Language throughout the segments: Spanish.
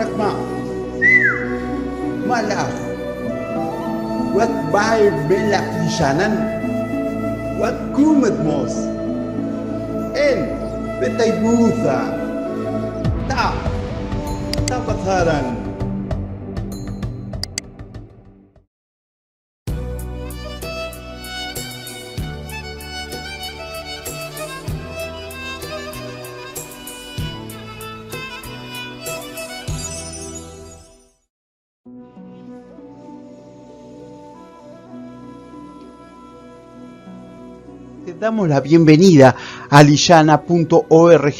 Rahma, malah, wat bahay belak lisanan, wat kumat mos, betay buta, tapatharan. Te damos la bienvenida a liyana.org,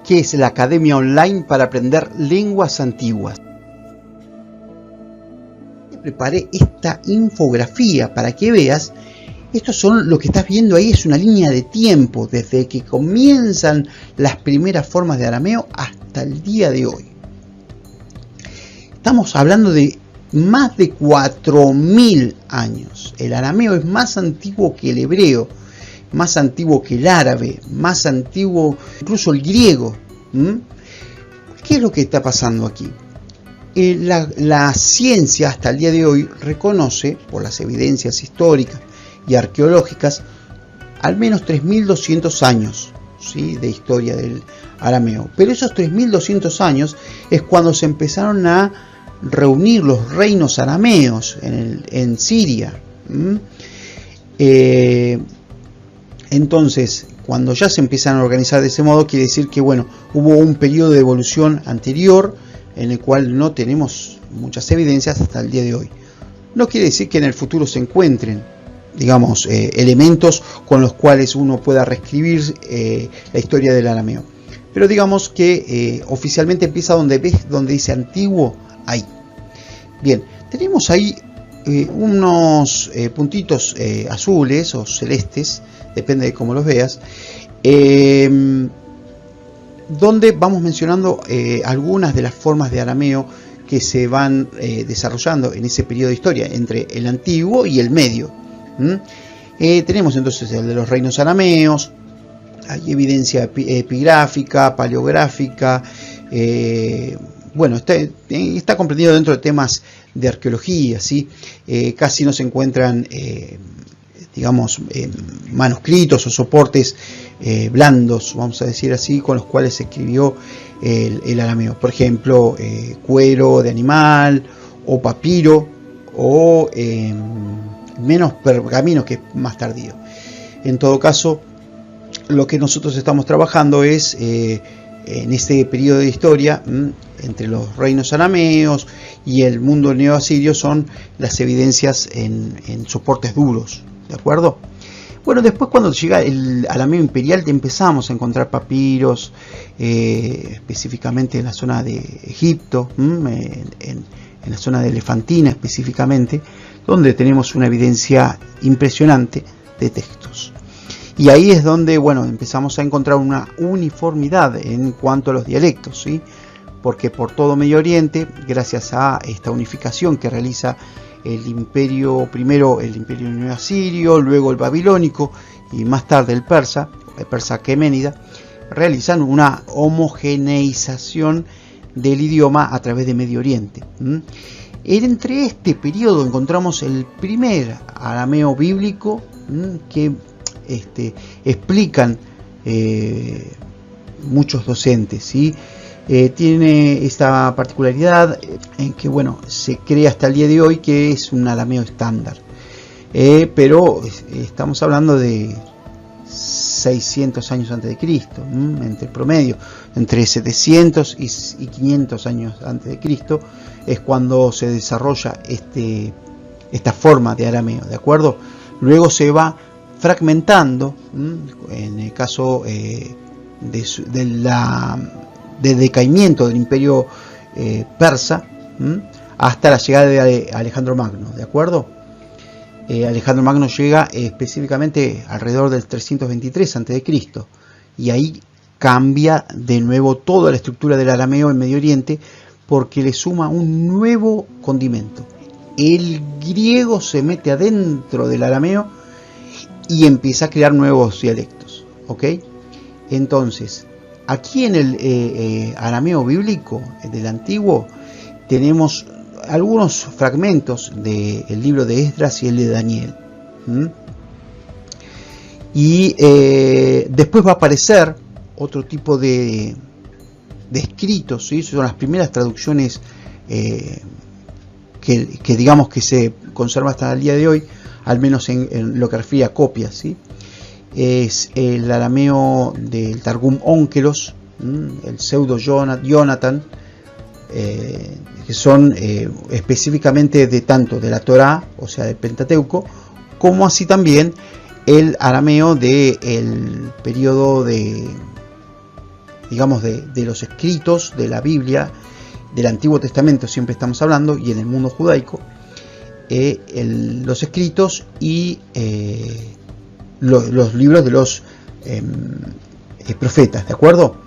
que es la academia online para aprender lenguas antiguas. Te preparé esta infografía para que veas. Estos son lo que estás viendo ahí, es una línea de tiempo desde que comienzan las primeras formas de arameo hasta el día de hoy. Estamos hablando de más de 4000 años. El arameo es más antiguo que el hebreo, más antiguo que el árabe, más antiguo incluso el griego. ¿Qué es lo que está pasando aquí? La ciencia hasta el día de hoy reconoce, por las evidencias históricas y arqueológicas, al menos 3200 años, ¿sí?, de historia del arameo. Pero esos 3200 años es cuando se empezaron a reunir los reinos arameos en Siria. Entonces, cuando ya se empiezan a organizar de ese modo, quiere decir que, bueno, hubo un periodo de evolución anterior en el cual no tenemos muchas evidencias hasta el día de hoy. No quiere decir que en el futuro se encuentren, digamos, elementos con los cuales uno pueda reescribir la historia del arameo. Pero digamos que oficialmente empieza donde dice antiguo, ahí. Bien, tenemos ahí unos puntitos azules o celestes, depende de cómo los veas, donde vamos mencionando algunas de las formas de arameo que se van desarrollando en ese periodo de historia entre el antiguo y el medio. Tenemos entonces el de los reinos arameos, hay evidencia epigráfica, paleográfica, bueno, está comprendido dentro de temas de arqueología, ¿sí? Casi no se encuentran digamos, manuscritos o soportes blandos, vamos a decir así, con los cuales se escribió el arameo. Por ejemplo, cuero de animal o papiro o menos pergamino, que es más tardío. En todo caso, lo que nosotros estamos trabajando es en este periodo de historia entre los reinos arameos y el mundo neoasirio, son las evidencias en soportes duros. ¿De acuerdo? Bueno, después cuando llega el arameo imperial empezamos a encontrar papiros, específicamente en la zona de Egipto, en la zona de Elefantina específicamente, donde tenemos una evidencia impresionante de textos. Y ahí es donde, bueno, empezamos a encontrar una uniformidad en cuanto a los dialectos, ¿sí? Porque por todo Medio Oriente, gracias a esta unificación que realiza el imperio, primero el imperio neoasirio, luego el babilónico y más tarde el persa aqueménida, realizan una homogeneización del idioma a través de Medio Oriente. Entre este periodo encontramos el primer arameo bíblico que explican muchos docentes, ¿sí? Tiene esta particularidad en que, bueno, se cree hasta el día de hoy que es un arameo estándar, pero estamos hablando de 600 años antes de Cristo, entre promedio, entre 700 y 500 años antes de Cristo es cuando se desarrolla esta forma de arameo, ¿de acuerdo? Luego se va fragmentando, en el caso del decaimiento del imperio persa, hasta la llegada de Alejandro Magno, ¿de acuerdo? Alejandro Magno llega específicamente alrededor del 323 a.C. y ahí cambia de nuevo toda la estructura del arameo en Medio Oriente, porque le suma un nuevo condimento. El griego se mete adentro del arameo y empieza a crear nuevos dialectos, ¿ok? Entonces, aquí en el arameo bíblico del antiguo tenemos algunos fragmentos del libro de Esdras y el de Daniel. Y después va a aparecer otro tipo de escritos, ¿sí? Son las primeras traducciones que digamos que se conserva hasta el día de hoy, al menos en lo que refiere a copias, ¿sí? Es el arameo del Targum Onkelos, el pseudo Jonathan, que son específicamente de tanto de la Torá, o sea del Pentateuco, como así también el arameo del periodo de, digamos, de los escritos de la Biblia, del Antiguo Testamento siempre estamos hablando, y en el mundo judaico, los escritos y los libros de los profetas, ¿de acuerdo?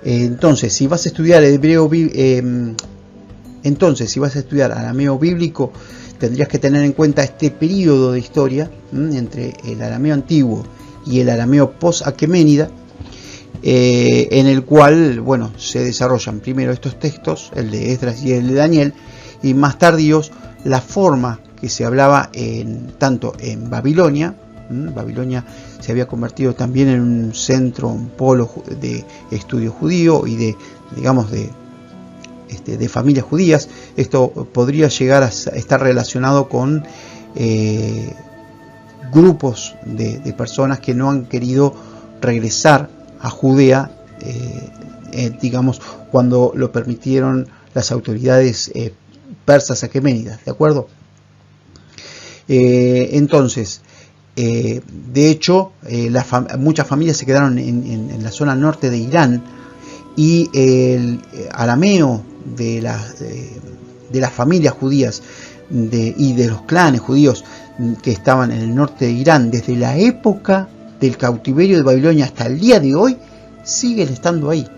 Entonces, si vas a estudiar arameo bíblico, tendrías que tener en cuenta este periodo de historia entre el arameo antiguo y el arameo post-aqueménida, en el cual, bueno, se desarrollan primero estos textos, el de Esdras y el de Daniel, y más tardíos la forma que se hablaba tanto en Babilonia. Babilonia se había convertido también en un centro, un polo de estudio judío y de, digamos, de familias judías. Esto podría llegar a estar relacionado con grupos de personas que no han querido regresar a Judea, digamos, cuando lo permitieron las autoridades persas aqueménidas, ¿de acuerdo? Entonces, de hecho, muchas familias se quedaron en la zona norte de Irán, y el arameo de las familias judías y de los clanes judíos que estaban en el norte de Irán desde la época del cautiverio de Babilonia hasta el día de hoy, siguen estando ahí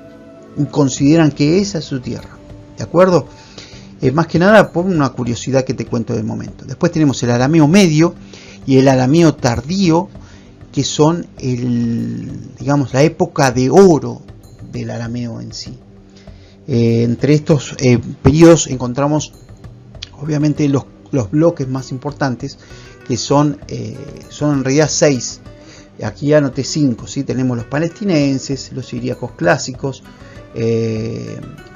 y consideran que esa es su tierra, ¿de acuerdo? Más que nada por una curiosidad que te cuento de momento. Después tenemos el arameo medio y el arameo tardío, que son digamos, la época de oro del arameo en sí. Entre estos periodos encontramos obviamente los bloques más importantes, que son en realidad 6. Aquí anoté 5, ¿sí? Tenemos los palestinenses, los siríacos clásicos,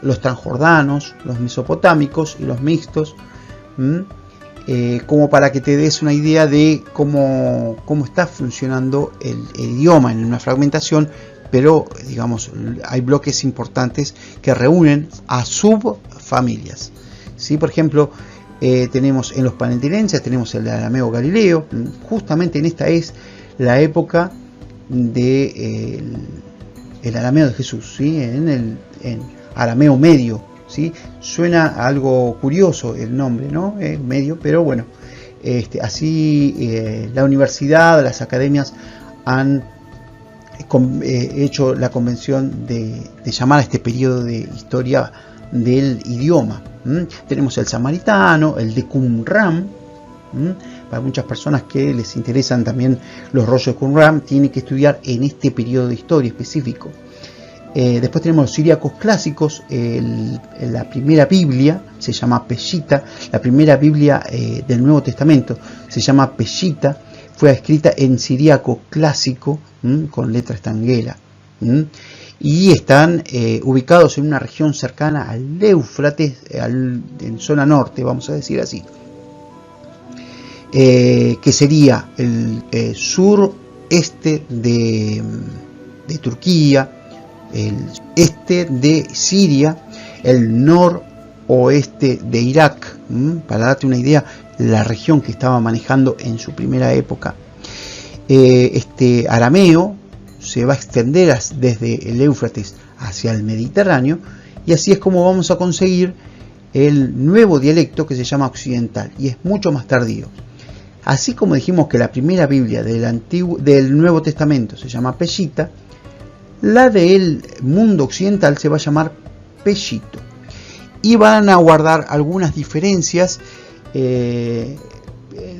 los transjordanos, los mesopotámicos y los mixtos, como para que te des una idea de cómo está funcionando el idioma en una fragmentación, pero digamos hay bloques importantes que reúnen a subfamilias, ¿sí? Por ejemplo, tenemos en los palestinenses tenemos el arameo galileo. Justamente en esta es la época de el arameo de Jesús, ¿sí? En arameo medio, ¿sí? Suena algo curioso el nombre, ¿no? Medio, pero bueno, así la universidad, las academias han hecho la convención de llamar a este periodo de historia del idioma. Tenemos el samaritano, el de Qumran. Para muchas personas que les interesan también los rollos de Qumran, tienen que estudiar en este periodo de historia específico. Después tenemos los siríacos clásicos. La primera Biblia se llama Peshita. La primera Biblia del Nuevo Testamento se llama Peshita. Fue escrita en siríaco clásico, con letra estanguela. Y están ubicados en una región cercana al Éufrates, en zona norte, vamos a decir así. Que sería el sureste de Turquía, el este de Siria, el noroeste de Irak, para darte una idea, la región que estaba manejando en su primera época. Este arameo se va a extender desde el Éufrates hacia el Mediterráneo, y así es como vamos a conseguir el nuevo dialecto que se llama occidental, y es mucho más tardío. Así como dijimos que la primera Biblia del Nuevo Testamento se llama Peshita, la del mundo occidental se va a llamar Peshito, y van a guardar algunas diferencias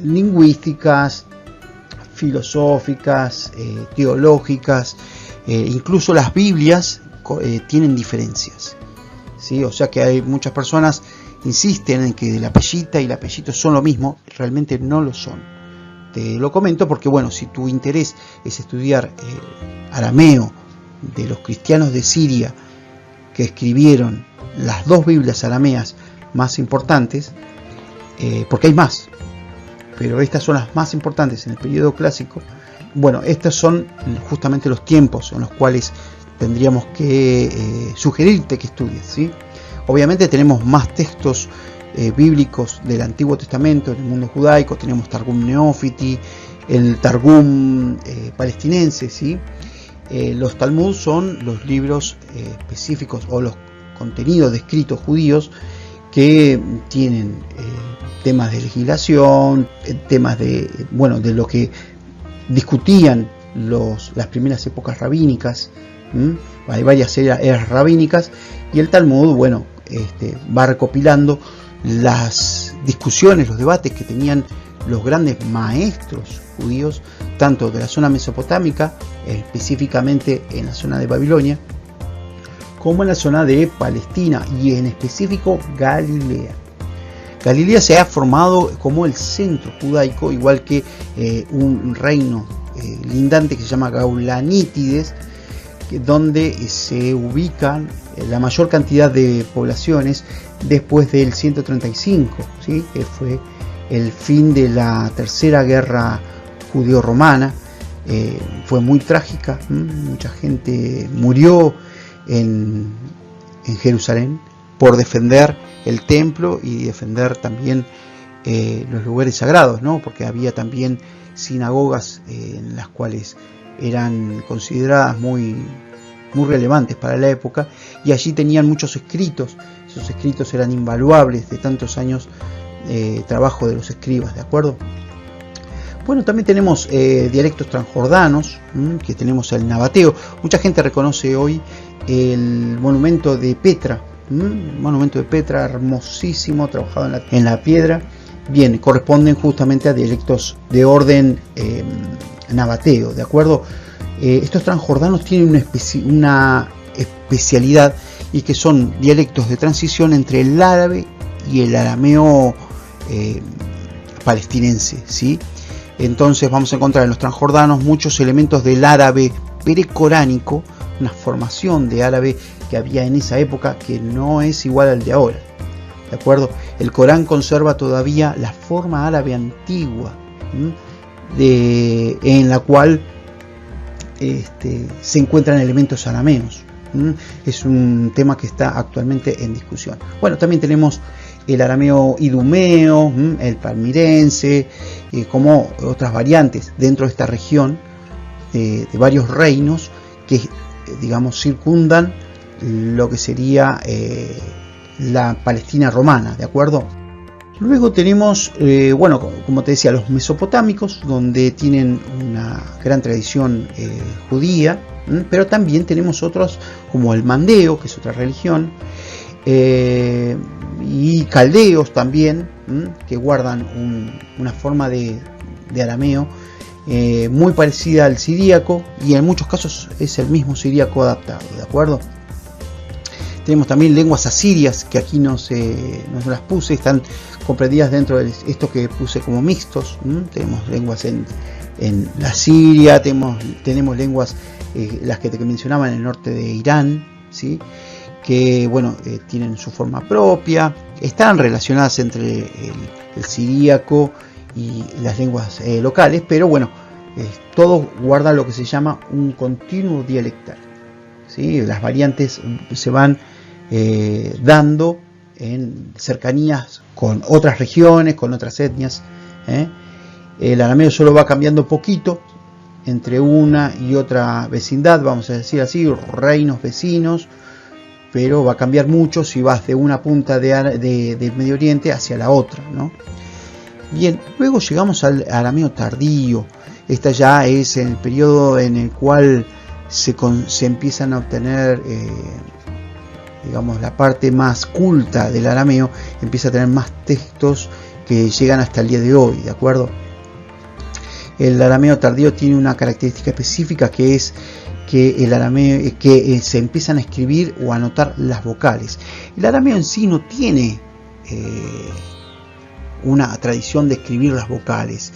lingüísticas, filosóficas, teológicas, incluso las Biblias tienen diferencias, ¿sí? O sea que hay muchas personas insisten en que la pellita y la pellito son lo mismo, realmente no lo son. Te lo comento porque, bueno, si tu interés es estudiar arameo de los cristianos de Siria que escribieron las dos Biblias arameas más importantes, porque hay más, pero estas son las más importantes en el periodo clásico. Bueno, estos son justamente los tiempos en los cuales tendríamos que sugerirte que estudies, ¿sí? Obviamente tenemos más textos bíblicos del Antiguo Testamento en el mundo judaico. Tenemos Targum Neófiti, el Targum palestinense, ¿sí? Los Talmud son los libros específicos o los contenidos de escritos judíos que tienen temas de legislación, temas de, bueno, de lo que discutían las primeras épocas rabínicas. Hay varias eras rabínicas, y el Talmud, bueno, va recopilando las discusiones, los debates que tenían los grandes maestros judíos, tanto de la zona mesopotámica, específicamente en la zona de Babilonia, como en la zona de Palestina y en específico Galilea. Galilea se ha formado como el centro judaico, igual que un reino lindante que se llama Gaulanítides, donde se ubican la mayor cantidad de poblaciones después del 135, ¿sí? Que fue el fin de la tercera guerra judeo-romana. Fue muy trágica, mucha gente murió en Jerusalén por defender el templo y defender también los lugares sagrados, ¿no? Porque había también sinagogas en las cuales eran consideradas muy relevantes para la época, y allí tenían muchos escritos. Esos escritos eran invaluables de tantos años trabajo de los escribas, ¿de acuerdo? Bueno, también tenemos dialectos transjordanos, que tenemos el nabateo. Mucha gente reconoce hoy el monumento de Petra, monumento de Petra hermosísimo, trabajado en la piedra. Bien, corresponden justamente a dialectos de orden nabateo, ¿de acuerdo? Estos transjordanos tienen una especialidad, y que son dialectos de transición entre el árabe y el arameo palestinense, ¿sí? Entonces vamos a encontrar en los transjordanos muchos elementos del árabe precoránico, una formación de árabe que había en esa época que no es igual al de ahora, ¿de acuerdo? El Corán conserva todavía la forma árabe antigua, en la cual se encuentran elementos arameos. Es un tema que está actualmente en discusión. Bueno, también tenemos el arameo idumeo, el palmirense, como otras variantes dentro de esta región de varios reinos que, digamos, circundan lo que sería la Palestina romana, ¿de acuerdo? Luego tenemos, bueno, como te decía, los mesopotámicos, donde tienen una gran tradición judía, pero también tenemos otros como el mandeo, que es otra religión, y caldeos también, que guardan una forma de arameo muy parecida al siríaco, y en muchos casos es el mismo siríaco adaptado, ¿de acuerdo? Tenemos también lenguas asirias, que aquí no las puse, están comprendidas dentro de esto que puse como mixtos. Tenemos lenguas en la Siria, tenemos lenguas, las que te mencionaba, en el norte de Irán, ¿sí? Que, bueno, tienen su forma propia, están relacionadas entre el siríaco y las lenguas locales, pero bueno, todos guardan lo que se llama un continuo dialectal, ¿sí? Las variantes se van dando en cercanías con otras regiones, con otras etnias. El arameo solo va cambiando poquito entre una y otra vecindad, vamos a decir así, reinos vecinos, pero va a cambiar mucho si vas de una punta del Medio Oriente hacia la otra, ¿no? Bien, luego llegamos al arameo tardío. Esta ya es el periodo en el cual se empiezan a obtener, digamos, la parte más culta del arameo, empieza a tener más textos que llegan hasta el día de hoy, ¿de acuerdo? el arameo tardío tiene una característica específica, que es que el arameo se empiezan a escribir o a anotar las vocales. El arameo en sí no tiene una tradición de escribir las vocales.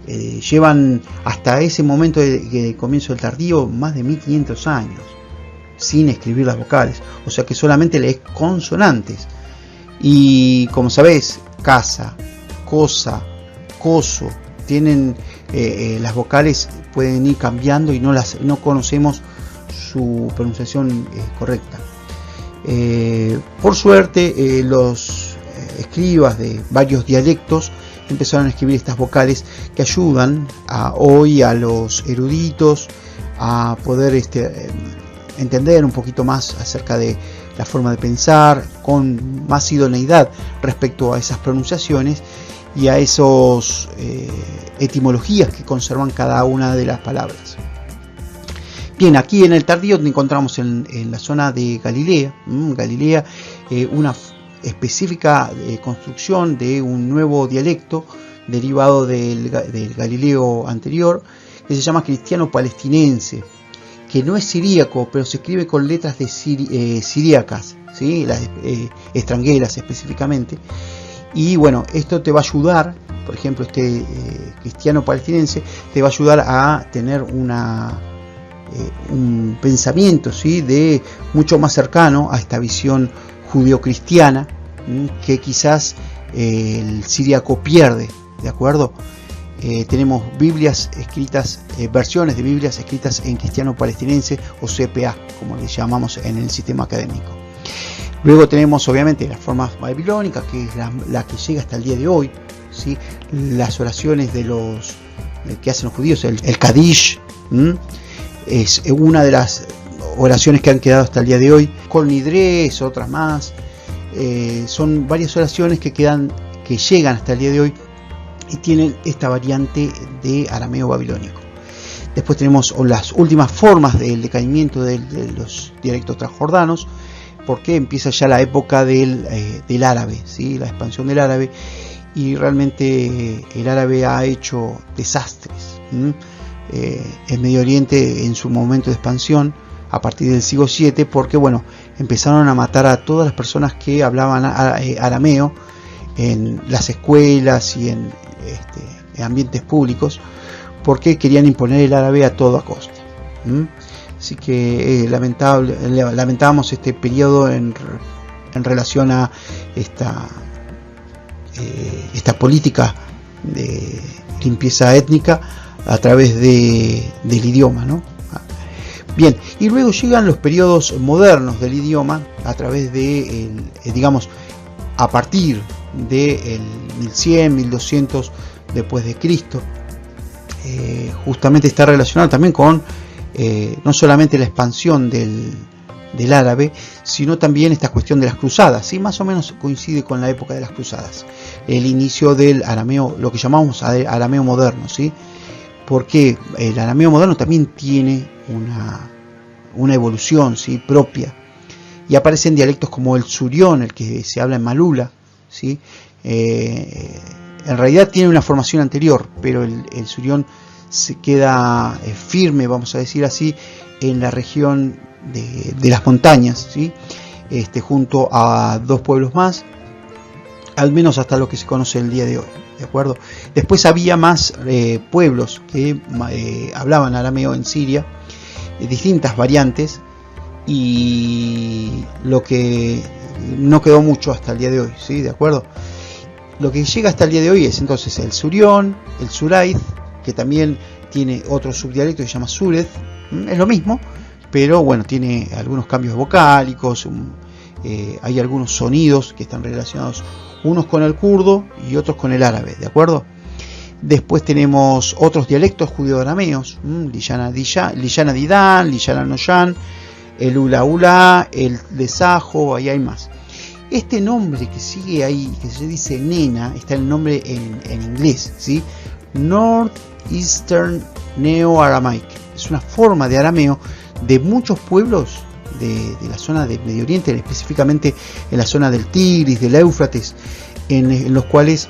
Llevan hasta ese momento de comienzo del tardío más de 1500 años sin escribir las vocales, o sea que solamente lees consonantes. Y como sabés, casa, cosa, coso, tienen las vocales pueden ir cambiando y no conocemos su pronunciación correcta. Por suerte, los escribas de varios dialectos empezaron a escribir estas vocales que ayudan hoy a los eruditos a poder entender un poquito más acerca de la forma de pensar, con más idoneidad respecto a esas pronunciaciones y a esos etimologías que conservan cada una de las palabras. Bien, aquí en el tardío encontramos en la zona de Galilea, una específica construcción de un nuevo dialecto derivado del Galileo anterior, que se llama cristiano palestinense, que no es siríaco, pero se escribe con letras de siríacas, ¿sí? Las extranjeras específicamente. Y bueno, esto te va a ayudar, por ejemplo, cristiano palestinense te va a ayudar a tener un pensamiento, ¿sí? De mucho más cercano a esta visión judeocristiana que quizás el siríaco pierde, ¿de acuerdo? Tenemos Biblias escritas, versiones de Biblias escritas en cristiano palestinense o CPA, como le llamamos en el sistema académico. Luego tenemos obviamente las formas babilónicas, que es la que llega hasta el día de hoy, ¿sí? Las oraciones de los que hacen los judíos, el Kadish, es una de las oraciones que han quedado hasta el día de hoy. Kol Nidres, otras más, son varias oraciones que llegan hasta el día de hoy y tienen esta variante de arameo babilónico. Después tenemos las últimas formas del decaimiento de los dialectos transjordanos, porque empieza ya la época del árabe, ¿sí? La expansión del árabe, y realmente el árabe ha hecho desastres en Medio Oriente en su momento de expansión a partir del siglo VII, porque bueno, empezaron a matar a todas las personas que hablaban arameo en las escuelas y en ambientes públicos, porque querían imponer el árabe a toda costa. Así que lamentábamos este periodo en relación a esta política de limpieza étnica a través del idioma, ¿no? Bien, y luego llegan los periodos modernos del idioma a través de, digamos, a partir del 1100, 1200 después de Cristo. Justamente está relacionado también con no solamente la expansión del árabe, sino también esta cuestión de las cruzadas, ¿sí? Más o menos coincide con la época de las cruzadas, el inicio del arameo, lo que llamamos arameo moderno, ¿sí? Porque el arameo moderno también tiene una evolución, ¿sí? Propia, y aparecen dialectos como el surión, el que se habla en Malula, ¿sí? En realidad tiene una formación anterior, pero el surión se queda firme, vamos a decir así, en la región de las montañas, ¿sí? Junto a dos pueblos más, al menos hasta lo que se conoce el día de hoy, ¿de acuerdo? Después había más pueblos que hablaban arameo en Siria, distintas variantes, y lo que no quedó mucho hasta el día de hoy, ¿sí? ¿De acuerdo? Lo que llega hasta el día de hoy es entonces el surión, el suraid, que también tiene otro subdialecto que se llama sured, es lo mismo, pero bueno, tiene algunos cambios vocálicos, hay algunos sonidos que están relacionados unos con el kurdo y otros con el árabe, ¿de acuerdo? Después tenemos otros dialectos judeo-arameos, Liyana Didan, Liyana Noyan, el Ula Ula, el Desajo, ahí hay más. Este nombre que sigue ahí, que se dice nena, está el nombre en inglés, ¿sí? Northeastern Neo-Aramaic. Es una forma de arameo de muchos pueblos de la zona de Medio Oriente, específicamente en la zona del Tigris, del Éufrates, en los cuales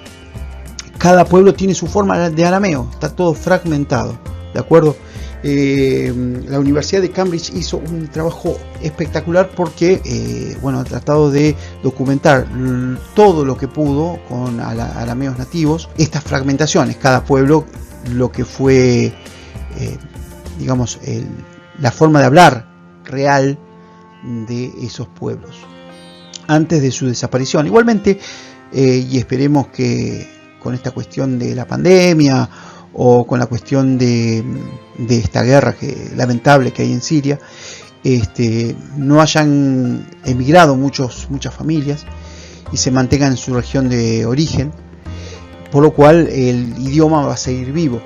Cada pueblo tiene su forma de arameo, está todo fragmentado, ¿de acuerdo? La Universidad de Cambridge hizo un trabajo espectacular porque bueno, ha tratado de documentar todo lo que pudo con arameos nativos, estas fragmentaciones, cada pueblo lo que fue digamos la forma de hablar real de esos pueblos antes de su desaparición. Igualmente, y esperemos que con esta cuestión de la pandemia o con la cuestión de esta guerra lamentable que hay en Siria, no hayan emigrado muchas familias y se mantengan en su región de origen, por lo cual el idioma va a seguir vivo.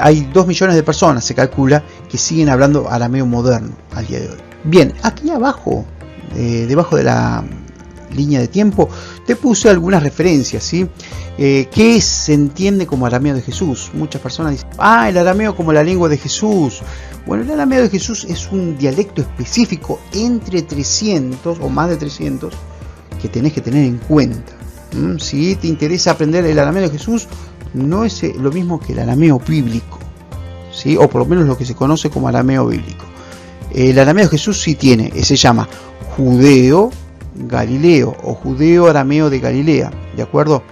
Hay 2 millones de personas, se calcula, que siguen hablando arameo moderno al día de hoy. Bien, aquí abajo, debajo de la línea de tiempo, te puse algunas referencias, ¿sí? ¿Qué se entiende como arameo de Jesús? Muchas personas dicen, el arameo como la lengua de Jesús. Bueno, el arameo de Jesús es un dialecto específico entre 300 o más de 300 que tenés que tener en cuenta. Si te interesa aprender el arameo de Jesús, no es lo mismo que el arameo bíblico, ¿sí? O por lo menos lo que se conoce como arameo bíblico. El arameo de Jesús sí se llama judeo galileo o judeo arameo de Galilea, ¿de acuerdo?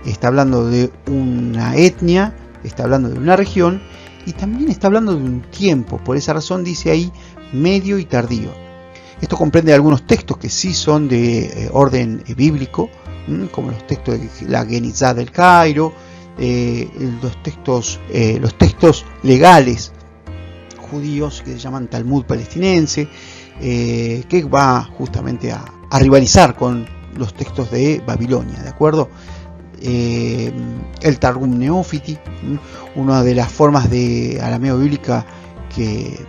Está hablando de una etnia, está hablando de una región y también está hablando de un tiempo. Por esa razón dice ahí medio y tardío. Esto comprende algunos textos que sí son de orden bíblico, como los textos de la Genizá del Cairo, los textos legales judíos que se llaman Talmud palestinense, que va justamente a rivalizar con los textos de Babilonia, ¿de acuerdo? El Targum Neófiti, una de las formas de arameo bíblica que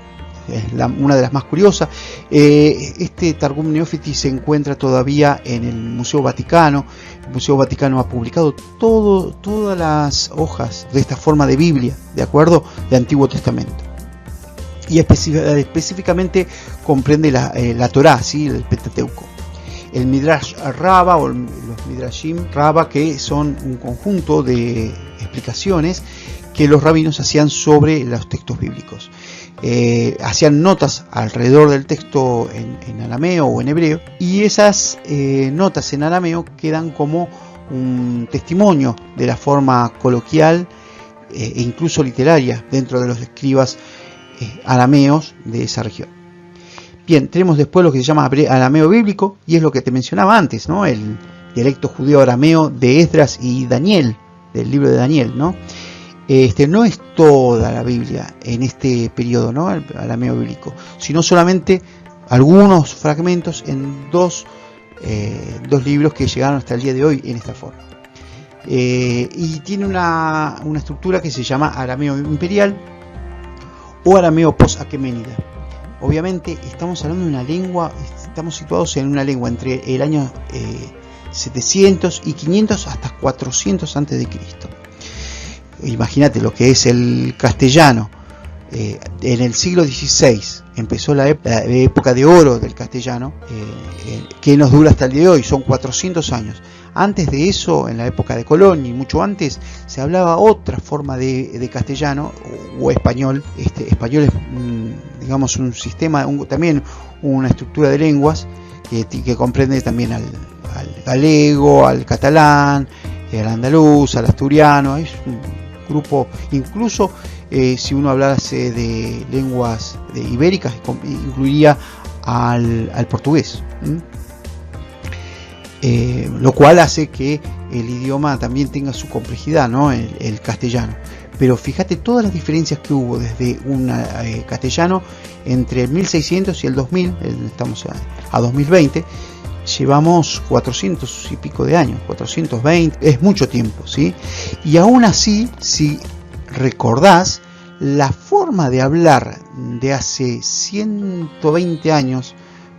es una de las más curiosas. Este Targum Neófiti se encuentra todavía en el Museo Vaticano. El Museo Vaticano ha publicado todas las hojas de esta forma de Biblia, ¿de acuerdo? De Antiguo Testamento. Y específicamente comprende la Torá, ¿sí? El Pentateuco. El Midrash Rabba o los Midrashim Rabba, que son un conjunto de explicaciones que los rabinos hacían sobre los textos bíblicos. Hacían notas alrededor del texto en arameo o en hebreo, y esas notas en arameo quedan como un testimonio de la forma coloquial e incluso literaria dentro de los escribas arameos de esa región. Bien, tenemos después lo que se llama arameo bíblico, y es lo que te mencionaba antes, ¿no? El dialecto judeo arameo de Esdras y Daniel, del libro de Daniel, ¿no? No es toda la Biblia en este periodo, ¿no? El arameo bíblico, sino solamente algunos fragmentos en dos libros que llegaron hasta el día de hoy en esta forma. Y tiene una estructura que se llama arameo imperial o arameo post-aqueménida. Obviamente estamos hablando de una lengua, estamos situados en una lengua entre el año 700 y 500 hasta 400 antes de Cristo. Imagínate lo que es el castellano. En el siglo XVI empezó la época de oro del castellano, que nos dura hasta el día de hoy, son 400 años. Antes de eso, en la época de Colón y mucho antes, se hablaba otra forma de castellano o español. Español es, digamos, un sistema, también una estructura de lenguas que comprende también al galego, al catalán, al andaluz, al asturiano. Es un grupo, incluso si uno hablase de lenguas ibéricas, incluiría al portugués. Lo cual hace que el idioma también tenga su complejidad, ¿no? El castellano. Pero fíjate todas las diferencias que hubo desde un castellano entre el 1600 y el 2000, estamos a 2020, llevamos 400 y pico de años, 420, es mucho tiempo, ¿sí? Y aún así, si recordás, la forma de hablar de hace 120 años,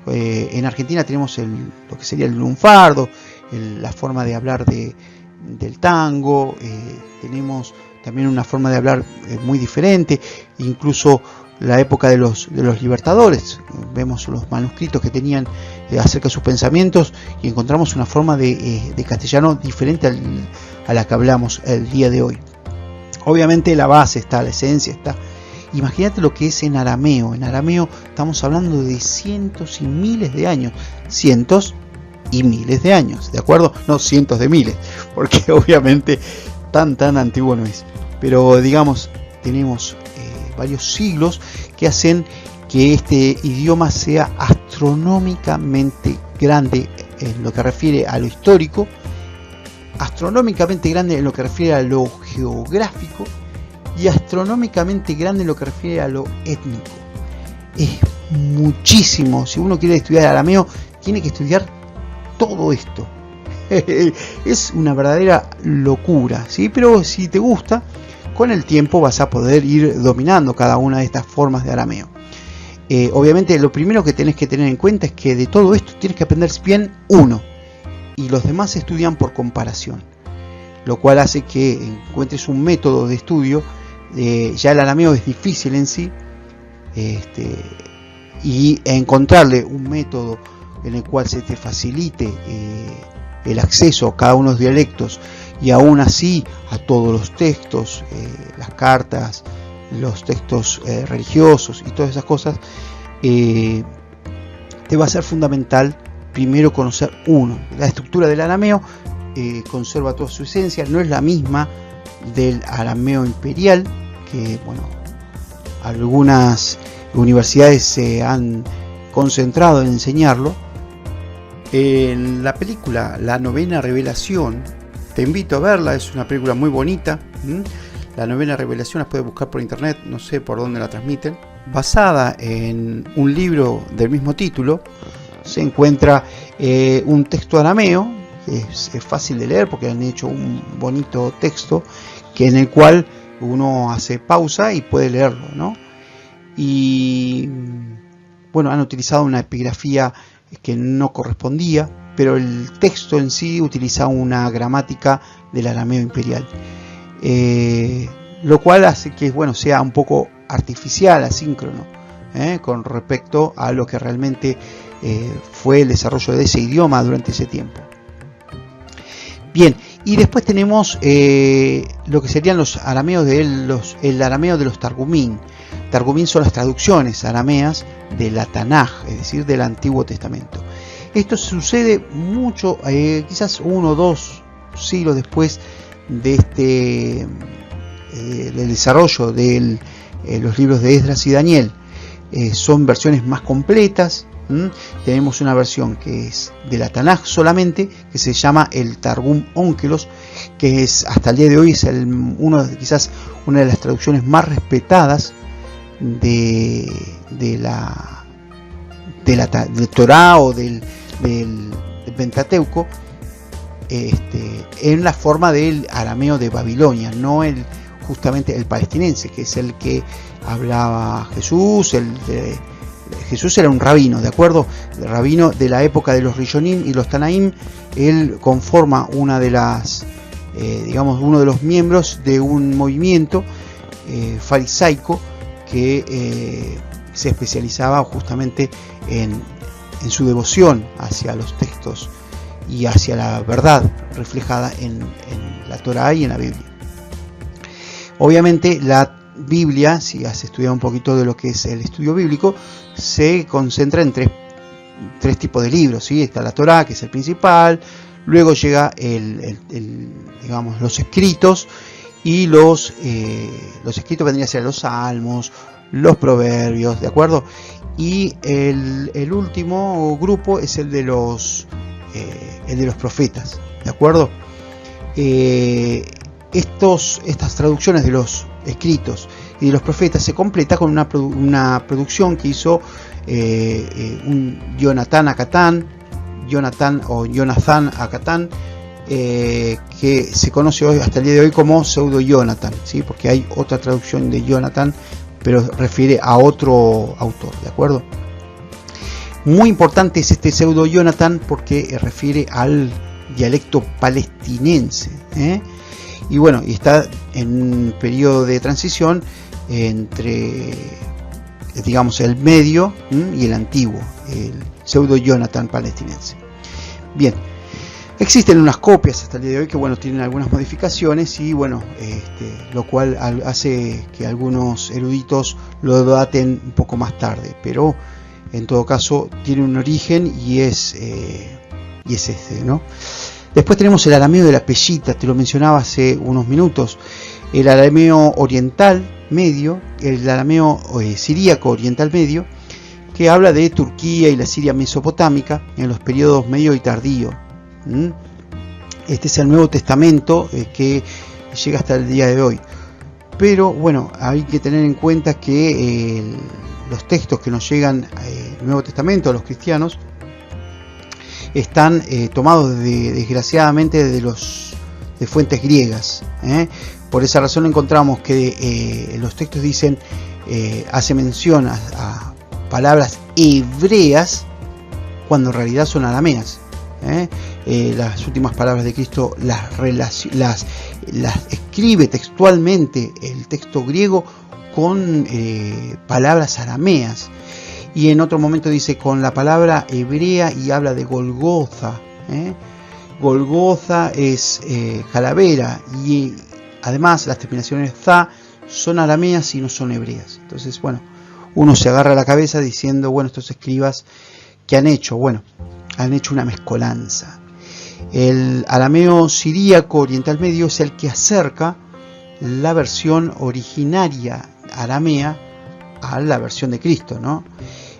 en Argentina tenemos lo que sería el lunfardo, la forma de hablar del tango, tenemos también una forma de hablar muy diferente, incluso la época de los libertadores. Vemos los manuscritos que tenían acerca de sus pensamientos y encontramos una forma de castellano diferente a la que hablamos el día de hoy. Obviamente la base está, la esencia está. Imagínate lo que es en arameo. En arameo estamos hablando de cientos y miles de años. Cientos y miles de años, ¿de acuerdo? No cientos de miles, porque obviamente tan antiguo no es. Pero digamos, tenemos varios siglos que hacen que este idioma sea astronómicamente grande en lo que refiere a lo histórico, astronómicamente grande en lo que refiere a lo geográfico y astronómicamente grande en lo que refiere a lo étnico. Es muchísimo. Si uno quiere estudiar arameo, tiene que estudiar todo esto. Es una verdadera locura, ¿sí? Pero si te gusta, con el tiempo vas a poder ir dominando cada una de estas formas de arameo. Obviamente lo primero que tenés que tener en cuenta es que de todo esto tienes que aprender bien uno, y los demás estudian por comparación, lo cual hace que encuentres un método de estudio. Ya el arameo es difícil en sí, y encontrarle un método en el cual se te facilite el acceso a cada uno de los dialectos y aún así a todos los textos, las cartas, los textos religiosos y todas esas cosas, te va a ser fundamental primero conocer uno. La estructura del arameo conserva toda su esencia, no es la misma del arameo imperial, que bueno, algunas universidades se han concentrado en enseñarlo. En la película La Novena Revelación, te invito a verla, es una película muy bonita. La Novena Revelación la puedes buscar por internet, no sé por dónde la transmiten. Basada en un libro del mismo título, se encuentra un texto arameo, que es fácil de leer porque han hecho un bonito texto en el cual uno hace pausa y puede leerlo, ¿no? Y bueno, han utilizado una epigrafía que no correspondía, pero el texto en sí utiliza una gramática del arameo imperial, lo cual hace que bueno, sea un poco artificial, asíncrono, con respecto a lo que realmente fue el desarrollo de ese idioma durante ese tiempo. Bien, y después tenemos lo que serían los arameos el arameo de los Targumín. Targumín son las traducciones arameas de la Tanaj, es decir, del Antiguo Testamento. Esto sucede mucho, quizás 1 o 2 siglos después de del desarrollo de los libros de Esdras y Daniel. Son versiones más completas. Tenemos una versión que es de la Tanaj solamente, que se llama el Targum Onkelos, que es hasta el día de hoy es quizás una de las traducciones más respetadas del Torá o del Pentateuco, en la forma del arameo de Babilonia, no justamente el palestinense, que es el que hablaba Jesús. Jesús era un rabino, ¿de acuerdo? El rabino de la época de los Rishonim y los Tanaim. Él conforma una de las, uno de los miembros de un movimiento farisaico que se especializaba justamente en su devoción hacia los textos y hacia la verdad reflejada en la Torá y en la Biblia. Obviamente la Biblia, si has estudiado un poquito de lo que es el estudio bíblico, se concentra en tres tipos de libros, ¿sí? Está la Torá, que es el principal, luego llega los escritos, y los escritos vendrían a ser los salmos, los proverbios, ¿de acuerdo? Y el último grupo es el de los profetas, ¿de acuerdo? Estas traducciones de los escritos y de los profetas se completa con una producción que hizo un Jonathan Acatán, que se conoce hoy, hasta el día de hoy, como Pseudo Jonathan, ¿sí? Porque hay otra traducción de Jonathan, pero refiere a otro autor, ¿de acuerdo? Muy importante es este Pseudo Jonathan porque refiere al dialecto palestinense, y bueno, y está en un periodo de transición entre digamos, el medio y el antiguo, el pseudo Jonathan palestinense. Bien, existen unas copias hasta el día de hoy que, bueno, tienen algunas modificaciones y, bueno, lo cual hace que algunos eruditos lo daten un poco más tarde, pero en todo caso tiene un origen y es este, ¿no? Después tenemos el arameo de la Pellita, te lo mencionaba hace unos minutos. El arameo oriental medio, el arameo siríaco oriental medio, que habla de Turquía y la Siria mesopotámica en los periodos medio y tardío. Este es el Nuevo Testamento que llega hasta el día de hoy. Pero bueno, hay que tener en cuenta que los textos que nos llegan al Nuevo Testamento a los cristianos están tomados desgraciadamente de fuentes griegas. Por esa razón encontramos que los textos dicen, hace mención a palabras hebreas cuando en realidad son arameas. Las últimas palabras de Cristo las escribe textualmente el texto griego con palabras arameas, y en otro momento dice con la palabra hebrea y habla de Golgotha. Golgotha es calavera, y además las terminaciones za son arameas y no son hebreas. Entonces, bueno, uno se agarra la cabeza diciendo, bueno, estos escribas, ¿qué han hecho? Bueno, han hecho una mezcolanza. El arameo siríaco oriental medio es el que acerca la versión originaria aramea a la versión de Cristo, ¿no?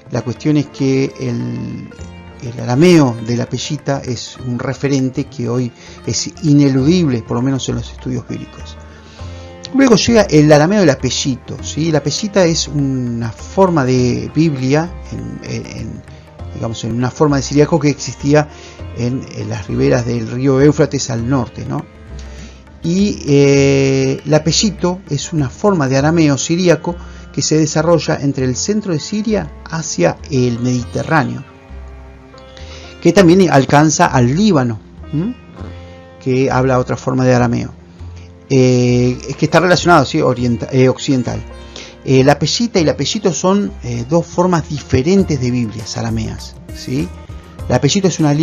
La cuestión es que el arameo de la Pellita es un referente que hoy es ineludible, por lo menos en los estudios bíblicos. Luego llega el arameo del apellito, ¿sí? La Pellita es una forma de Biblia, digamos, en una forma de siríaco que existía en las riberas del río Éufrates al norte, ¿no? Y el apellito es una forma de arameo siríaco que se desarrolla entre el centro de Siria hacia el Mediterráneo, que también alcanza al Líbano, que habla otra forma de arameo, que está relacionado, ¿sí? Occidental. La Pellita y el apellito son dos formas diferentes de Biblias arameas, ¿sí? La Pellito es una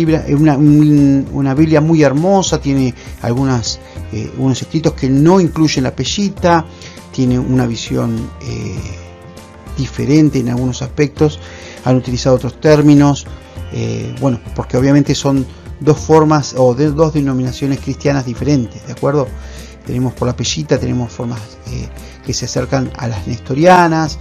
Biblia muy hermosa, tiene unos escritos que no incluyen la Pellita, tiene una visión diferente en algunos aspectos, han utilizado otros términos, bueno, porque obviamente son dos formas o dos denominaciones cristianas diferentes, ¿de acuerdo? Tenemos por la Pellita, tenemos formas que se acercan a las nestorianas,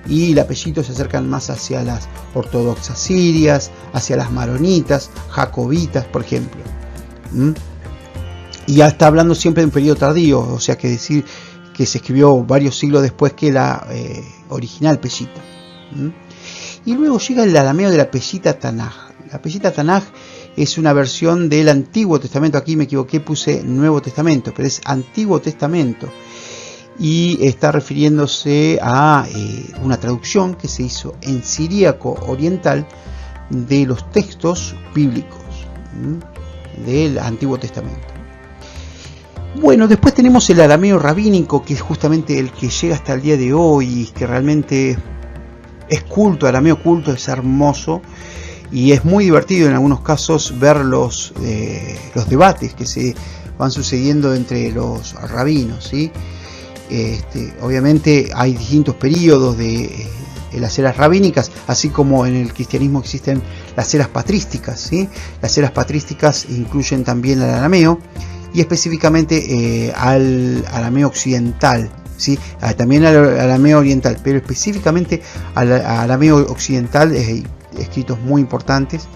y la Pellito se acercan más hacia las ortodoxas sirias, hacia las maronitas, jacobitas, por ejemplo. Y ya está hablando siempre de un periodo tardío, o sea que decir que se escribió varios siglos después que la original Pellita. Y luego llega el arameo de la Pellita Tanaj. La Pellita Tanaj es una versión del Antiguo Testamento. Aquí me equivoqué, puse Nuevo Testamento, pero es Antiguo Testamento. Y está refiriéndose a una traducción que se hizo en siríaco oriental de los textos bíblicos del Antiguo Testamento. Bueno, después tenemos el arameo rabínico, que es justamente el que llega hasta el día de hoy, que realmente es culto, arameo culto, es hermoso, y es muy divertido en algunos casos ver los debates que se van sucediendo entre los rabinos, ¿sí? Obviamente hay distintos periodos de las eras rabínicas, así como en el cristianismo existen las eras patrísticas, ¿sí? Las eras patrísticas incluyen también el arameo, y específicamente al arameo occidental, ¿sí? También al arameo oriental, pero específicamente al arameo occidental, escritos muy importantes,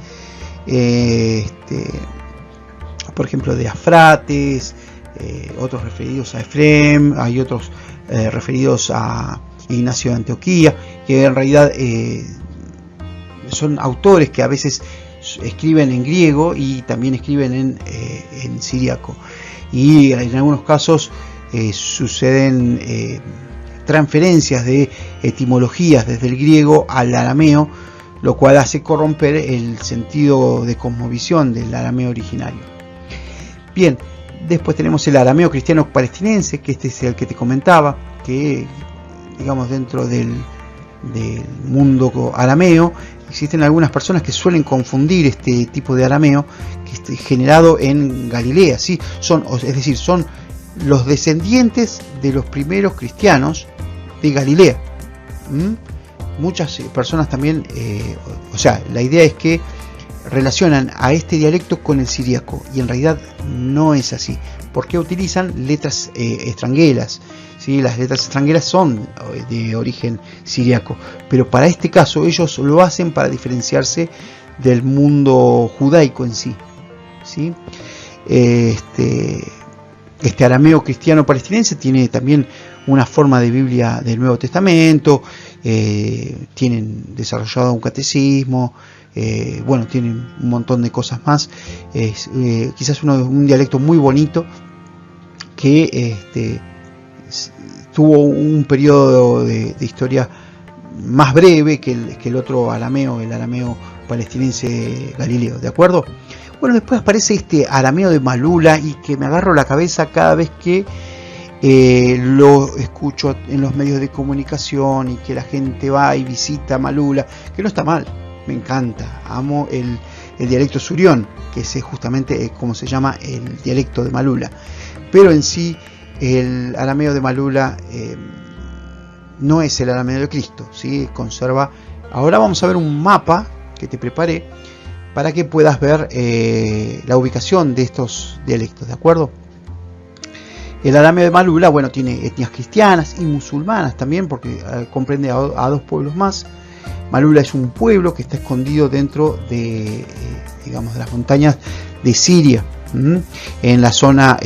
por ejemplo de Afrates, otros referidos a Efrem, hay otros referidos a Ignacio de Antioquía, que en realidad son autores que a veces escriben en griego y también escriben en siríaco, y en algunos casos suceden transferencias de etimologías desde el griego al arameo, lo cual hace corromper el sentido de cosmovisión del arameo originario. Bien, después tenemos el arameo cristiano palestinense, que este es el que te comentaba, que digamos dentro del del mundo arameo, existen algunas personas que suelen confundir este tipo de arameo que es generado en Galilea, ¿sí? Es decir, son los descendientes de los primeros cristianos de Galilea. Muchas personas también, la idea es que relacionan a este dialecto con el siríaco, y en realidad no es así, porque utilizan letras extranjeras, ¿sí? Las letras extranjeras son de origen siríaco, pero para este caso ellos lo hacen para diferenciarse del mundo judaico en sí, ¿sí? Este arameo cristiano palestinense tiene también una forma de Biblia del Nuevo Testamento, tienen desarrollado un catecismo, tienen un montón de cosas más. Quizás un dialecto muy bonito que tuvo un periodo de historia más breve que el otro arameo, el arameo palestinense galileo, ¿de acuerdo? Bueno, después aparece este arameo de Malula, y que me agarro la cabeza cada vez que lo escucho en los medios de comunicación, y que la gente va y visita Malula, que no está mal, me encanta, amo el dialecto surión, que es justamente como se llama el dialecto de Malula, pero en sí el arameo de Malula no es el arameo de Cristo, ¿sí? Conserva. Ahora vamos a ver un mapa que te preparé para que puedas ver la ubicación de estos dialectos, ¿de acuerdo? El arameo de Malula, bueno, tiene etnias cristianas y musulmanas también, porque comprende a dos pueblos más. Malula es un pueblo que está escondido dentro de, de las montañas de Siria, en la zona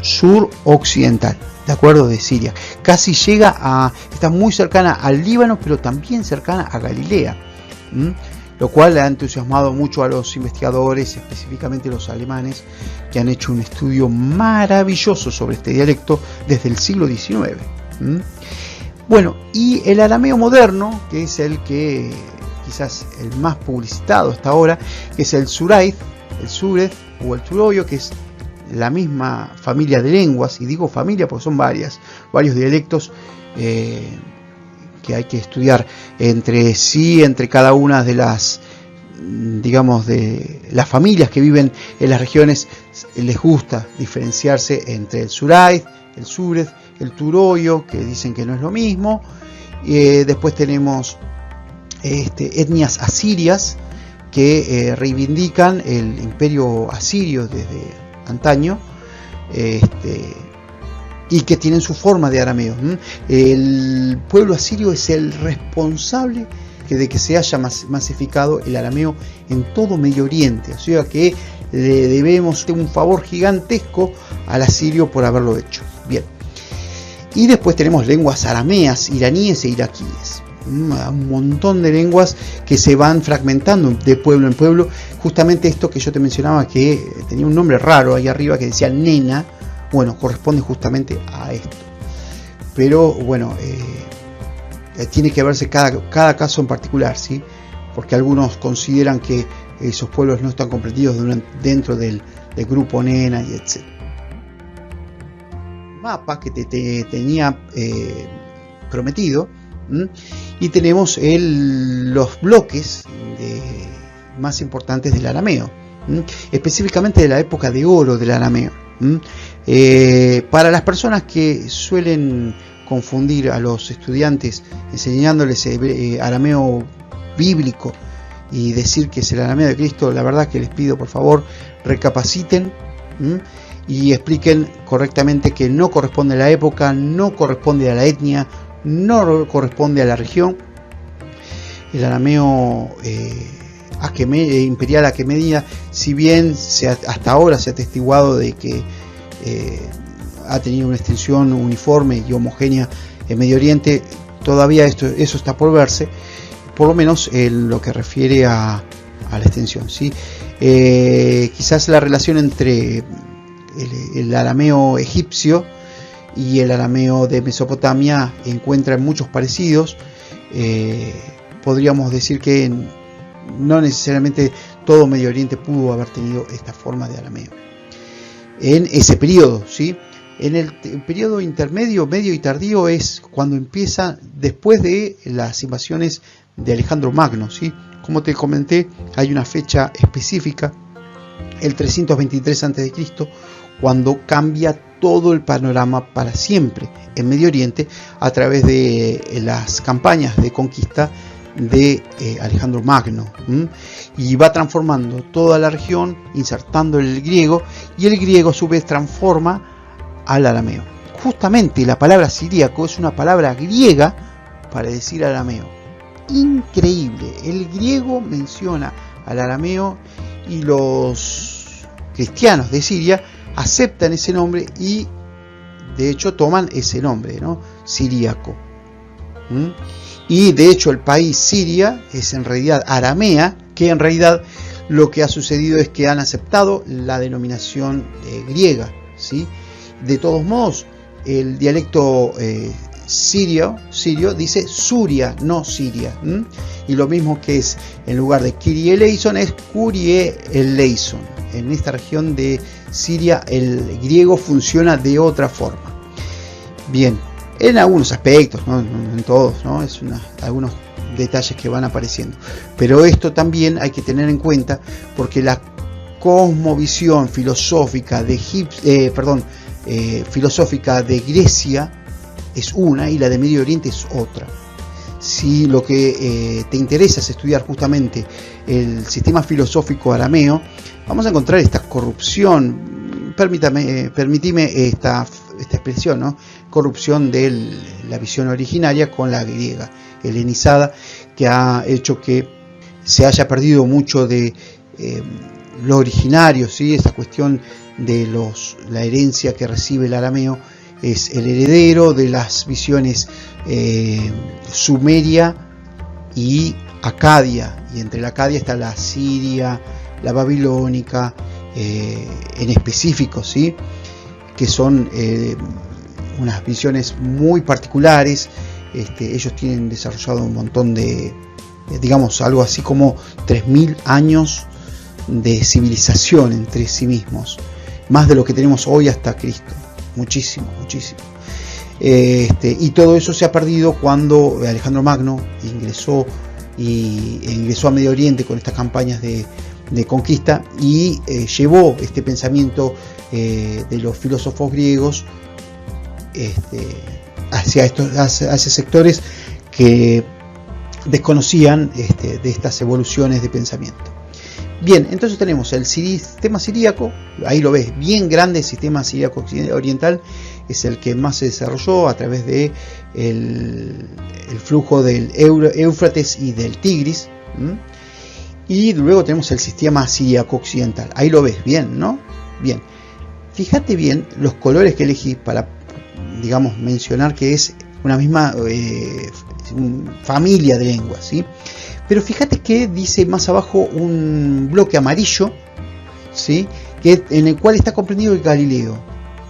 suroccidental, ¿de acuerdo? De Siria. Casi está muy cercana al Líbano, pero también cercana a Galilea, lo cual le ha entusiasmado mucho a los investigadores, específicamente los alemanes, que han hecho un estudio maravilloso sobre este dialecto desde el siglo XIX. Bueno, y el arameo moderno, que es el que quizás el más publicitado hasta ahora, que es el Suraid, el Surez o el Turoyo, que es la misma familia de lenguas, y digo familia porque son varios dialectos que hay que estudiar entre cada una de las, de las familias que viven en las regiones. Les gusta diferenciarse entre el Suraid, el Surez, el Turoyo, que dicen que no es lo mismo. Después tenemos etnias asirias que reivindican el imperio asirio desde antaño, y que tienen su forma de arameo. El pueblo asirio es el responsable de que se haya masificado el arameo en todo Medio Oriente, o sea que le debemos un favor gigantesco al asirio por haberlo hecho. Bien, y después tenemos lenguas arameas, iraníes e iraquíes, un montón de lenguas que se van fragmentando de pueblo en pueblo. Justamente esto que yo te mencionaba, que tenía un nombre raro ahí arriba que decía nena, bueno, corresponde justamente a esto. Pero bueno, tiene que verse cada caso en particular, ¿sí? Porque algunos consideran que esos pueblos no están comprendidos dentro del grupo nena, y etc. Mapa que te tenía prometido, y tenemos los bloques más importantes del arameo, específicamente de la época de oro del arameo. Para las personas que suelen confundir a los estudiantes enseñándoles arameo bíblico y decir que es el arameo de Cristo, la verdad que les pido por favor recapaciten y expliquen correctamente que no corresponde a la época, no corresponde a la etnia, no corresponde a la región. El arameo imperial aquemenida, si bien hasta ahora se ha atestiguado de que ha tenido una extensión uniforme y homogénea en Medio Oriente, todavía eso está por verse, por lo menos en lo que refiere a la extensión, ¿sí? Quizás la relación entre el arameo egipcio y el arameo de Mesopotamia encuentra muchos parecidos. Podríamos decir que no necesariamente todo Medio Oriente pudo haber tenido esta forma de arameo en ese periodo, ¿sí? En el periodo intermedio, medio y tardío es cuando empieza después de las invasiones de Alejandro Magno, ¿sí? Como te comenté, hay una fecha específica, el 323 a.C., cuando cambia todo el panorama para siempre en Medio Oriente a través de las campañas de conquista de Alejandro Magno, y va transformando toda la región, insertando el griego, y el griego a su vez transforma al arameo. Justamente la palabra siríaco es una palabra griega para decir arameo. Increíble, el griego menciona al arameo y los cristianos de Siria aceptan ese nombre y de hecho toman ese nombre, ¿no? Siríaco. Y de hecho el país Siria es en realidad aramea, que en realidad lo que ha sucedido es que han aceptado la denominación griega, ¿sí? De todos modos, el dialecto sirio dice Suria, no Siria. Y lo mismo que es, en lugar de Kyrie eleison, es Kurie eleison. En esta región de Siria el griego funciona de otra forma. Bien, en algunos aspectos, no en todos, ¿no? Algunos detalles que van apareciendo. Pero esto también hay que tener en cuenta porque la cosmovisión filosófica de filosófica de Grecia es una y la de Medio Oriente es otra. Si lo que te interesa es estudiar justamente el sistema filosófico arameo, vamos a encontrar esta corrupción, permitime esta expresión, ¿no? Corrupción de la visión originaria con la griega helenizada, que ha hecho que se haya perdido mucho de lo originario, ¿sí? Esa cuestión de la herencia que recibe el arameo es el heredero de las visiones sumeria y acadia, y entre la acadia está la siria, la babilónica, en específico, ¿sí? Que son unas visiones muy particulares. Ellos tienen desarrollado un montón de, digamos, algo así como 3000 años de civilización entre sí mismos, más de lo que tenemos hoy hasta Cristo, muchísimo. Y todo eso se ha perdido cuando Alejandro Magno ingresó a Medio Oriente con estas campañas de conquista y llevó este pensamiento de los filósofos griegos hacia sectores que desconocían de estas evoluciones de pensamiento. Bien, entonces tenemos el sistema siríaco, ahí lo ves, bien grande. El sistema siríaco oriental es el que más se desarrolló a través de el flujo del Éufrates y del Tigris. Y luego tenemos el sistema siríaco occidental, ahí lo ves bien, ¿no? Bien, fíjate bien los colores que elegí para, digamos, mencionar que es una misma familia de lenguas, ¿sí? Pero fíjate que dice más abajo un bloque amarillo, ¿sí? En el cual está comprendido el Galileo,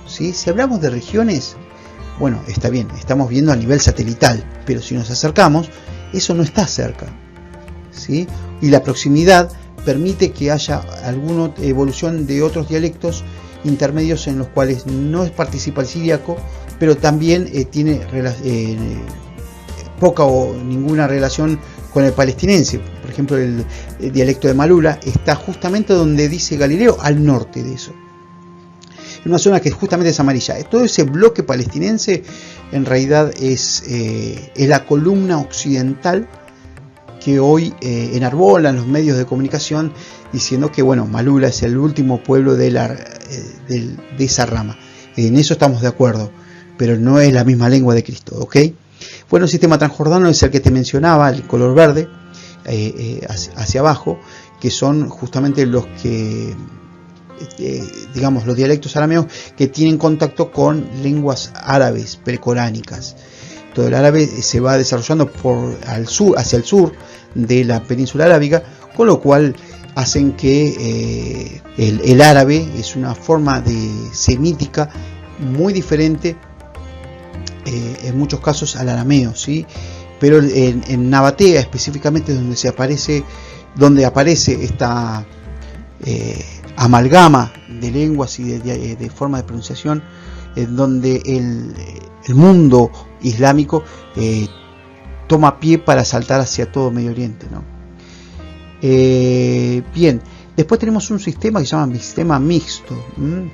¿sí? Si hablamos de regiones, bueno, está bien, estamos viendo a nivel satelital, pero si nos acercamos, eso no está cerca, ¿sí? Y la proximidad permite que haya alguna evolución de otros dialectos intermedios en los cuales no participa el siríaco, pero también tiene poca o ninguna relación con el palestinense. Por ejemplo, el dialecto de Malula está justamente donde dice Galileo, al norte de eso, en una zona que justamente es amarilla. Todo ese bloque palestinense en realidad es la columna occidental que hoy enarbolan los medios de comunicación diciendo que, bueno, Malula es el último pueblo de esa rama. En eso estamos de acuerdo, pero no es la misma lengua de Cristo, ¿ok? Bueno, el sistema transjordano es el que te mencionaba, el color verde, hacia abajo, que son justamente los que, digamos, los dialectos arameos que tienen contacto con lenguas árabes precoránicas. Todo el árabe se va desarrollando hacia el sur de la península arábiga, con lo cual hacen que el árabe es una forma semítica muy diferente en muchos casos al arameo, ¿sí? Pero en Nabatea específicamente donde aparece esta amalgama de lenguas y de forma de pronunciación, en donde el mundo islámico toma pie para saltar hacia todo Medio Oriente, ¿no? Bien, después tenemos un sistema que se llama sistema mixto,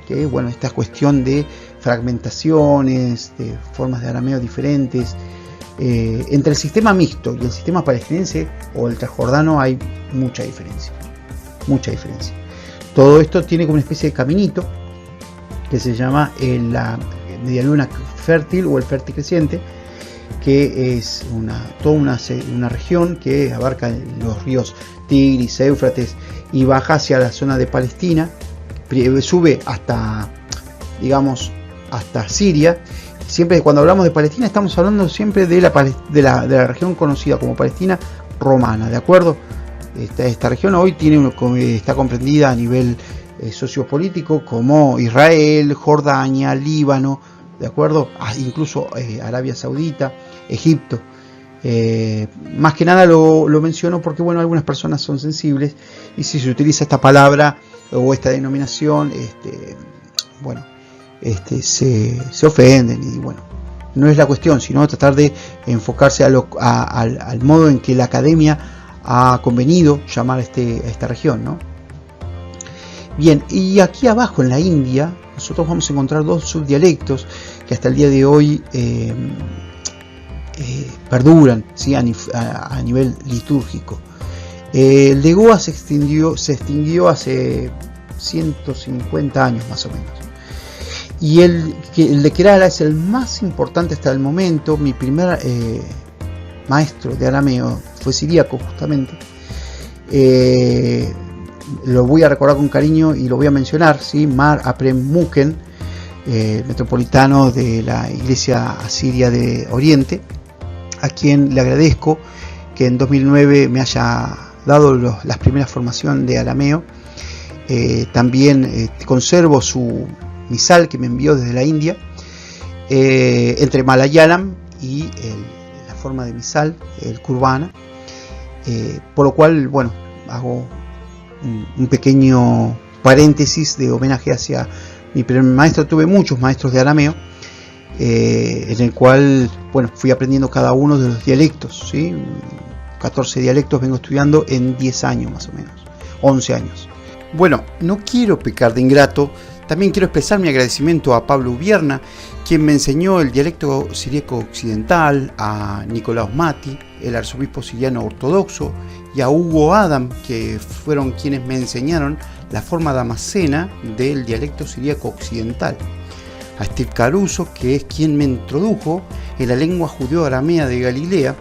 que bueno, esta cuestión de fragmentaciones, de formas de arameo diferentes. Entre el sistema mixto y el sistema palestinense o el transjordano hay mucha diferencia. Todo esto tiene como una especie de caminito que se llama la medialuna fértil o el fértil creciente, que es toda una región que abarca los ríos Tigris, Éufrates y baja hacia la zona de Palestina, sube hasta, digamos, hasta Siria. Siempre cuando hablamos de Palestina estamos hablando siempre de la región conocida como Palestina romana, ¿de acuerdo? Esta región hoy está comprendida a nivel sociopolítico como Israel, Jordania, Líbano, ¿de acuerdo? Incluso Arabia Saudita, Egipto. Más que nada lo menciono porque bueno, algunas personas son sensibles y si se utiliza esta palabra o esta denominación, se ofenden y bueno, no es la cuestión, sino tratar de enfocarse al modo en que la academia ha convenido llamar a esta región, ¿no? Bien, y aquí abajo en la India nosotros vamos a encontrar dos subdialectos que hasta el día de hoy perduran, ¿sí? a nivel litúrgico. El de Goa se extinguió hace 150 años más o menos. Y el de Kerala es el más importante hasta el momento. Mi primer maestro de arameo fue siríaco justamente. Lo voy a recordar con cariño y lo voy a mencionar, ¿sí? Mar Aprem Muken, metropolitano de la Iglesia Asiria de Oriente, a quien le agradezco que en 2009 me haya dado las primeras formaciones de arameo. También conservo su misal que me envió desde la India, entre Malayalam y la forma de misal, el Kurbana, por lo cual, bueno, hago un pequeño paréntesis de homenaje hacia mi primer maestro. Tuve muchos maestros de arameo, en el cual, bueno, fui aprendiendo cada uno de los dialectos, ¿sí? 14 dialectos vengo estudiando en 10 años más o menos, 11 años. Bueno, no quiero pecar de ingrato. También quiero expresar mi agradecimiento a Pablo Ubierna, quien me enseñó el dialecto siríaco occidental, a Nicolaos Mati, el arzobispo siriano ortodoxo, y a Hugo Adam, que fueron quienes me enseñaron la forma damascena del dialecto siríaco occidental. A Steve Caruso, que es quien me introdujo en la lengua judeo-aramea de Galilea.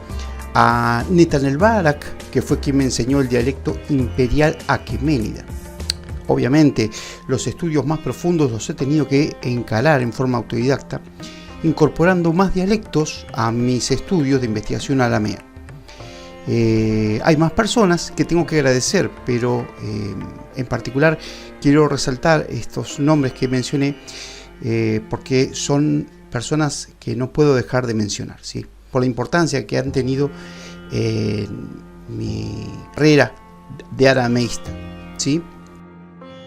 A Netanel Barak, que fue quien me enseñó el dialecto imperial aqueménida. Obviamente, los estudios más profundos los he tenido que encarar en forma autodidacta, incorporando más dialectos a mis estudios de investigación aramea. Hay más personas que tengo que agradecer, pero en particular quiero resaltar estos nombres que mencioné porque son personas que no puedo dejar de mencionar, ¿sí? Por la importancia que han tenido en mi carrera de arameísta, ¿sí?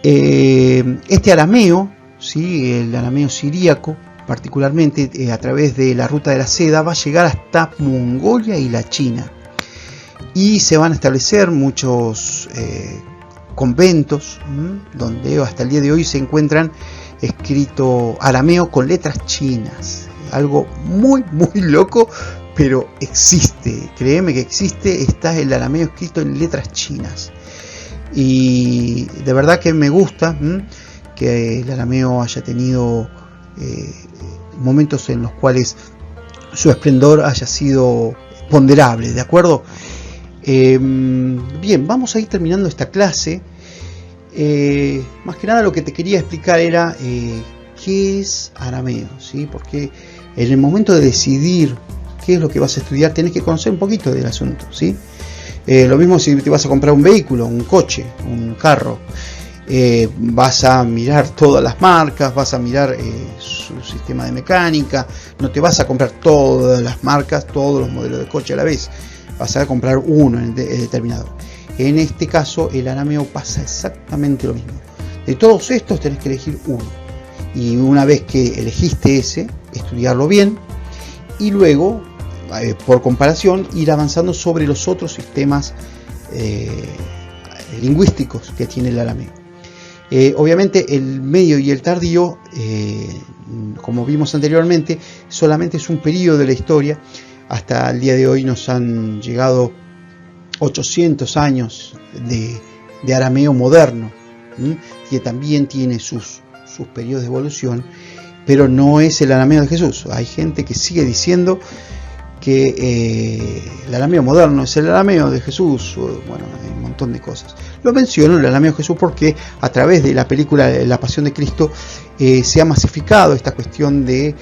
Este arameo, ¿sí? El arameo siríaco, particularmente a través de la ruta de la seda, va a llegar hasta Mongolia y la China. Y se van a establecer muchos conventos, donde hasta el día de hoy se encuentran escrito arameo con letras chinas. Algo muy loco, pero existe, créeme que existe. Está el arameo escrito en letras chinas. Y de verdad que me gusta que el arameo haya tenido momentos en los cuales su esplendor haya sido ponderable, ¿de acuerdo? Bien, vamos a ir terminando esta clase. Más que nada lo que te quería explicar era qué es arameo, ¿sí? Porque en el momento de decidir qué es lo que vas a estudiar tenés que conocer un poquito del asunto, ¿sí? Lo mismo si te vas a comprar un vehículo, un coche, un carro, vas a mirar todas las marcas, vas a mirar su sistema de mecánica, no te vas a comprar todas las marcas, todos los modelos de coche a la vez, vas a comprar uno en determinado. En este caso el arameo pasa exactamente lo mismo. De todos estos tenés que elegir uno. y una vez que elegiste ese, estudiarlo bien y luego, por comparación, ir avanzando sobre los otros sistemas lingüísticos que tiene el arameo. Obviamente el medio y el tardío, como vimos anteriormente, solamente es un periodo de la historia. Hasta el día de hoy nos han llegado 800 años de arameo moderno, que también tiene sus periodos de evolución, pero no es el arameo de Jesús. Hay gente que sigue diciendo que el arameo moderno es el arameo de Jesús. Bueno, hay un montón de cosas. Lo menciono, el arameo de Jesús, porque a través de la película La Pasión de Cristo se ha masificado esta cuestión de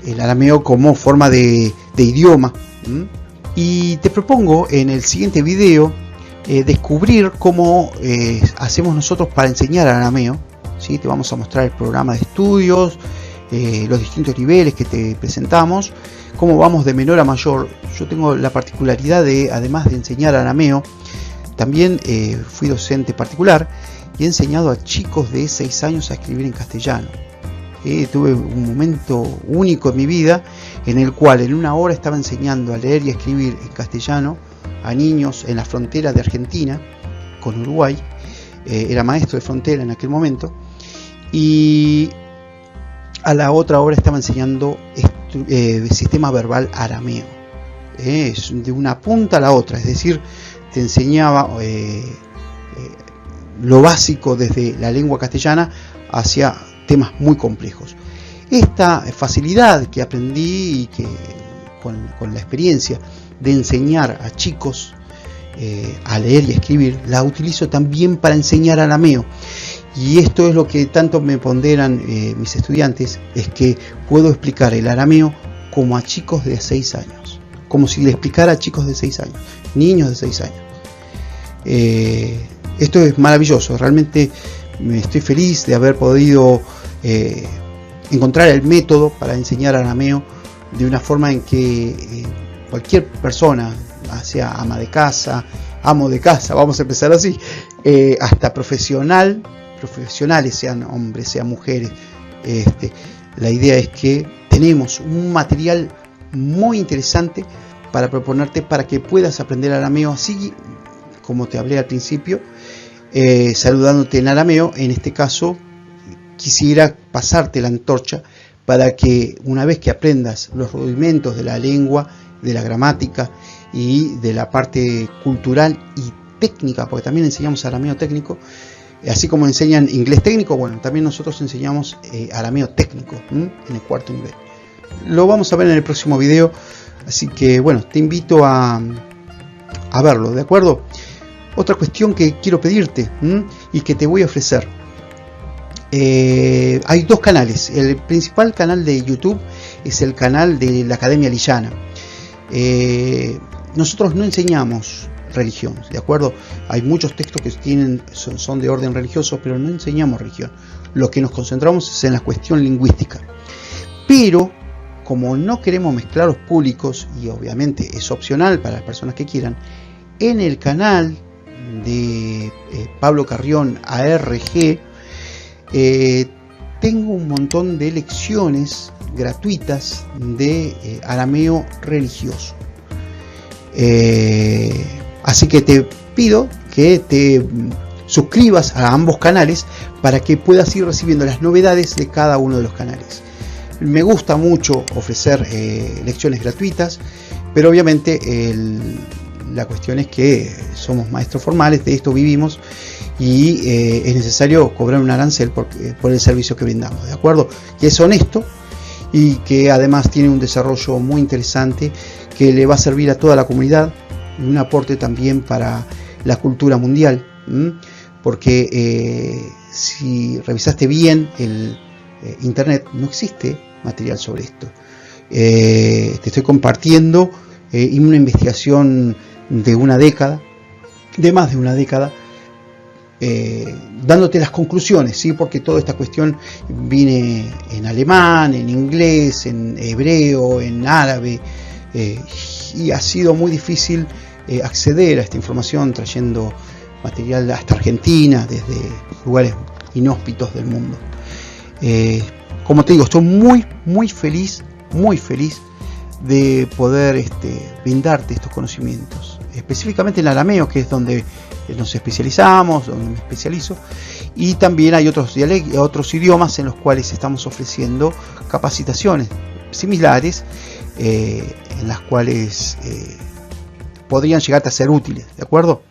el arameo como forma de idioma. Y te propongo en el siguiente video descubrir cómo hacemos nosotros para enseñar arameo. ¿Sí? Te vamos a mostrar el programa de estudios, los distintos niveles que te presentamos, cómo vamos de menor a mayor. Yo tengo la particularidad de, además de enseñar arameo, también fui docente particular y he enseñado a chicos de 6 años a escribir en castellano. Tuve un momento único en mi vida en el cual en una hora estaba enseñando a leer y a escribir en castellano a niños en la frontera de Argentina con Uruguay. Era maestro de frontera en aquel momento, y a la otra hora estaba enseñando sistema verbal arameo, de una punta a la otra, es decir, te enseñaba lo básico desde la lengua castellana hacia temas muy complejos. Esta facilidad que aprendí y que con la experiencia de enseñar a chicos a leer y a escribir, la utilizo también para enseñar arameo. Y esto es lo que tanto me ponderan mis estudiantes, es que puedo explicar el arameo como a chicos de 6 años, como si le explicara a chicos de 6 años, niños de 6 años. Esto es maravilloso, realmente me estoy feliz de haber podido encontrar el método para enseñar arameo de una forma en que cualquier persona, sea ama de casa, amo de casa, vamos a empezar así, hasta profesionales, sean hombres, sean mujeres. La idea es que tenemos un material muy interesante para proponerte para que puedas aprender arameo, así como te hablé al principio, saludándote en arameo. En este caso quisiera pasarte la antorcha para que una vez que aprendas los rudimentos de la lengua, de la gramática y de la parte cultural y técnica, porque también enseñamos arameo técnico, así como enseñan inglés técnico, bueno, también nosotros enseñamos arameo técnico en el 4º nivel. Lo vamos a ver en el próximo video, así que bueno, te invito a verlo, ¿de acuerdo? Otra cuestión que quiero pedirte y que te voy a ofrecer. Hay 2 canales. El principal canal de YouTube es el canal de la Academia Lillana. Nosotros no enseñamos religión, ¿de acuerdo? Hay muchos textos que son de orden religioso, pero no enseñamos religión. Lo que nos concentramos es en la cuestión lingüística. Pero como no queremos mezclar los públicos, y obviamente es opcional para las personas que quieran, en el canal de Pablo Carrión ARG tengo un montón de lecciones gratuitas de arameo religioso. Así que te pido que te suscribas a ambos canales para que puedas ir recibiendo las novedades de cada uno de los canales. Me gusta mucho ofrecer lecciones gratuitas, pero obviamente la cuestión es que somos maestros formales, de esto vivimos, y es necesario cobrar un arancel por el servicio que brindamos, ¿de acuerdo? Que es honesto y que además tiene un desarrollo muy interesante que le va a servir a toda la comunidad, y un aporte también para la cultura mundial, porque si revisaste bien el internet, no existe material sobre esto. Te estoy compartiendo una investigación de una década, de más de una década, dándote las conclusiones, ¿sí? Porque toda esta cuestión viene en alemán, en inglés, en hebreo, en árabe, y ha sido muy difícil acceder a esta información trayendo material hasta Argentina, desde lugares inhóspitos del mundo. Como te digo, estoy muy feliz de poder brindarte estos conocimientos, específicamente en arameo, que es donde nos especializamos, donde me especializo, y también hay otros idiomas en los cuales estamos ofreciendo capacitaciones similares, en las cuales podrían llegarte a ser útiles, ¿de acuerdo?